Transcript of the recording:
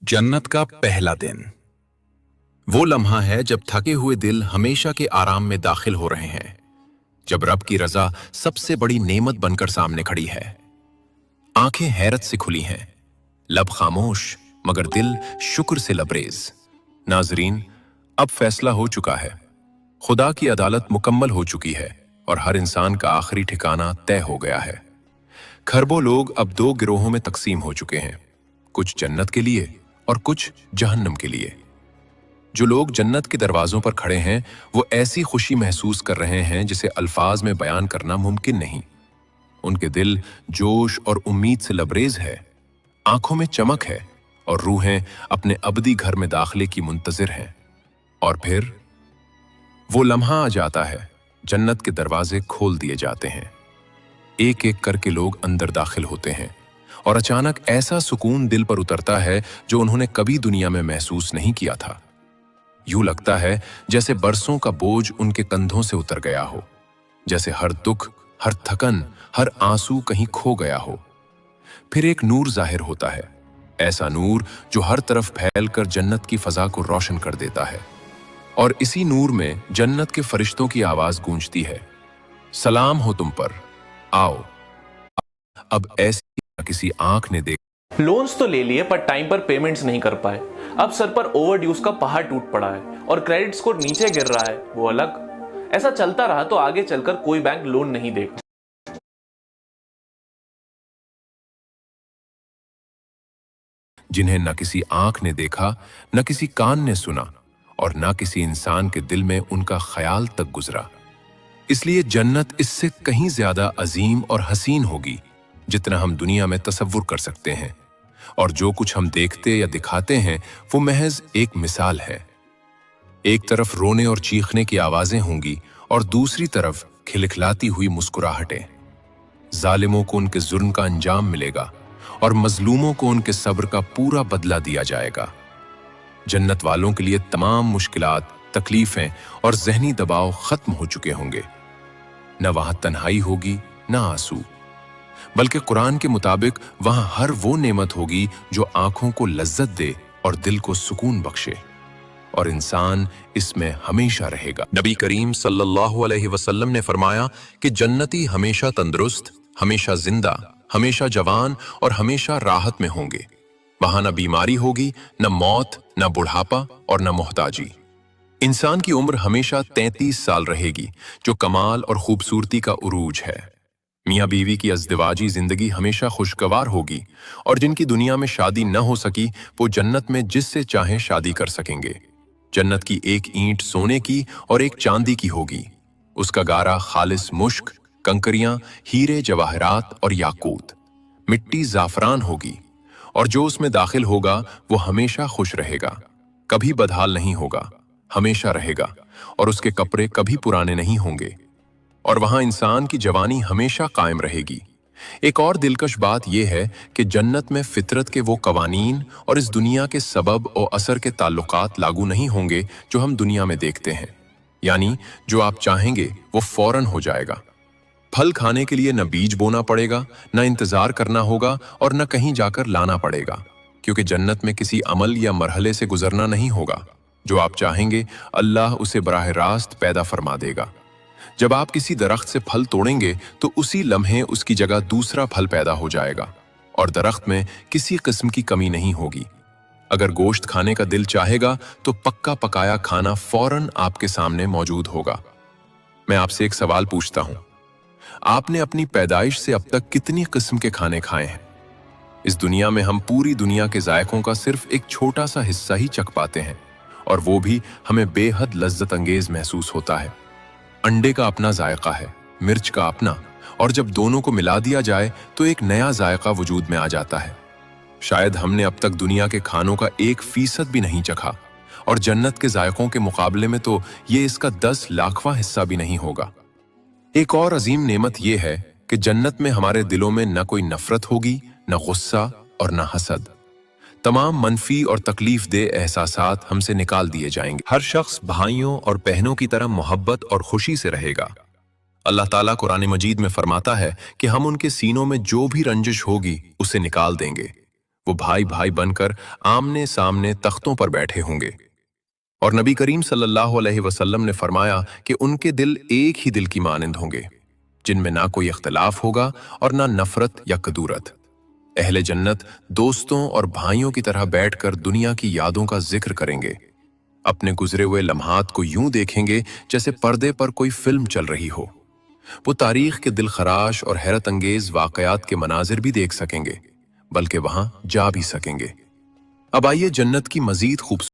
जन्नत का पहला दिन वो लम्हा है जब थके हुए दिल हमेशा के आराम में दाखिल हो रहे हैं, जब रब की रजा सबसे बड़ी नेमत बनकर सामने खड़ी है। आंखें हैरत से खुली हैं, लब खामोश मगर दिल शुक्र से लबरेज। नाजरीन, अब फैसला हो चुका है, खुदा की अदालत मुकम्मल हो चुकी है और हर इंसान का आखिरी ठिकाना तय हो गया है। खरबों लोग अब दो गिरोहों में तकसीम हो चुके हैं, कुछ जन्नत के लिए और कुछ जहन्नम के लिए। जो लोग जन्नत के दरवाजों पर खड़े हैं वो ऐसी खुशी महसूस कर रहे हैं जिसे अल्फाज में बयान करना मुमकिन नहीं। उनके दिल जोश और उम्मीद से लबरेज है, आंखों में चमक है और रूहें अपने अबदी घर में दाखिले की मुंतजिर हैं। और फिर वो लम्हा आ जाता है, जन्नत के दरवाजे खोल दिए जाते हैं। एक एक करके लोग अंदर दाखिल होते हैं और अचानक ऐसा सुकून दिल पर उतरता है जो उन्होंने कभी दुनिया में महसूस नहीं किया था। यूं लगता है जैसे बरसों का बोझ उनके कंधों से उतर गया हो, जैसे हर दुख, हर थकन, हर आंसू कहीं खो गया हो। फिर एक नूर जाहिर होता है, ऐसा नूर जो हर तरफ फैलकर जन्नत की फजा को रोशन कर देता है। और इसी नूर में जन्नत के फरिश्तों की आवाज गूंजती है, सलाम हो तुम पर, आओ। अब ऐसी किसी आंख ने देखा। लोन्स तो ले लिए पर टाइम पर पेमेंट्स नहीं कर पाए। अब सर पर ओवरड्यूज का पहाड़ टूट पड़ा है और क्रेडिट स्कोर नीचे गिर रहा है, वो अलग। ऐसा चलता रहा तो आगे चलकर कोई बैंक लोन नहीं देगा। जिन्हें न किसी आंख ने देखा, न किसी कान ने सुना और न किसी इंसान के दिल में उनका ख्याल तक गुजरा। इसलिए जन्नत इससे कहीं ज्यादा अजीम और हसीन होगी जितना हम दुनिया में तसव्वुर कर सकते हैं। और जो कुछ हम देखते या दिखाते हैं वो महज एक मिसाल है। एक तरफ रोने और चीखने की आवाजें होंगी और दूसरी तरफ खिलखिलाती हुई मुस्कुराहटें। जालिमों को उनके जुर्म का अंजाम मिलेगा और मजलूमों को उनके सब्र का पूरा बदला दिया जाएगा। जन्नत वालों के लिए तमाम मुश्किलात, तकलीफें और जहनी दबाव खत्म हो चुके होंगे। न वहां तन्हाई होगी, न आंसू, बल्कि कुरान के मुताबिक वहां हर वो नेमत होगी जो आंखों को लज्जत दे और दिल को सुकून बख्शे, और इंसान इसमें हमेशा रहेगा। नबी करीम सल्लल्लाहु अलैहि वसल्लम ने फरमाया कि जन्नती हमेशा तंदुरुस्त, हमेशा जिंदा, हमेशा जवान और हमेशा राहत में होंगे। वहां न बीमारी होगी, न मौत, न बुढ़ापा और न मोहताजी। इंसान की उम्र हमेशा 33 साल रहेगी, जो कमाल और खूबसूरती का उरूज है। मियाँ बीवी की अज़दिवाजी जिंदगी हमेशा खुशगवार होगी और जिनकी दुनिया में शादी न हो सकी वो जन्नत में जिससे चाहें शादी कर सकेंगे। जन्नत की एक ईंट सोने की और एक चांदी की होगी। उसका गारा खालिस मुश्क, कंकरियां हीरे जवाहरात और याकूत, मिट्टी जाफरान होगी। और जो उसमें दाखिल होगा वो हमेशा खुश रहेगा, कभी बदहाल नहीं होगा, हमेशा रहेगा। और उसके कपड़े कभी पुराने नहीं होंगे। और वहां इंसान की जवानी हमेशा कायम रहेगी। एक और दिलकश बात यह है कि जन्नत में फितरत के वो कवानीन और इस दुनिया के सबब और असर के ताल्लुकात लागू नहीं होंगे जो हम दुनिया में देखते हैं। यानी जो आप चाहेंगे वो फौरन हो जाएगा। फल खाने के लिए न बीज बोना पड़ेगा, न इंतजार करना होगा और न कहीं जाकर लाना पड़ेगा, क्योंकि जन्नत में किसी अमल या मरहले से गुजरना नहीं होगा। जो आप चाहेंगे अल्लाह उसे बराह रास्त पैदा फरमा देगा। जब आप किसी दरख्त से फल तोड़ेंगे तो उसी लम्हे उसकी जगह दूसरा फल पैदा हो जाएगा और दरख्त में किसी किस्म की कमी नहीं होगी। अगर गोश्त खाने का दिल चाहेगा तो पक्का पकाया खाना फौरन आपके सामने मौजूद होगा। मैं आपसे एक सवाल पूछता हूं, आपने अपनी पैदाइश से अब तक कितनी किस्म के खाने खाए हैं? इस दुनिया में हम पूरी दुनिया के जायकों का सिर्फ एक छोटा सा हिस्सा ही चख पाते हैं, और वो भी हमें बेहद लज्जत अंगेज महसूस होता है। अंडे का अपना जायका है, मिर्च का अपना, और जब दोनों को मिला दिया जाए तो एक नया जायका वजूद में आ जाता है। शायद हमने अब तक दुनिया के खानों का 1% भी नहीं चखा, और जन्नत के जायकों के मुकाबले में तो ये इसका 10 लाखवां हिस्सा भी नहीं होगा। एक और अजीम नेमत यह है कि जन्नत में हमारे दिलों में न कोई नफरत होगी, न गुस्सा और न हसद। तमाम मनफी और तकलीफ दे एहसासात हमसे निकाल दिए जाएंगे। हर शख्स भाइयों और बहनों की तरह मोहब्बत और खुशी से रहेगा। अल्लाह ताला कुरान मजीद में फरमाता है कि हम उनके सीनों में जो भी रंजिश होगी उसे निकाल देंगे। वो भाई भाई बनकर आमने सामने तख्तों पर बैठे होंगे। और नबी करीम सल्लल्लाहु अलैहि वसल्लम ने फरमाया कि उनके दिल एक ही दिल की मानिंद होंगे, जिनमें ना कोई इख्तिलाफ होगा और ना नफरत या कदूरत। अहले जन्नत दोस्तों और भाइयों की तरह बैठकर दुनिया की यादों का जिक्र करेंगे, अपने गुजरे हुए लम्हात को यूं देखेंगे जैसे पर्दे पर कोई फिल्म चल रही हो। वो तारीख के दिलखराश और हैरत अंगेज वाकयात के मनाजिर भी देख सकेंगे, बल्कि वहां जा भी सकेंगे। अब आइए जन्नत की मजीद खूबसूरत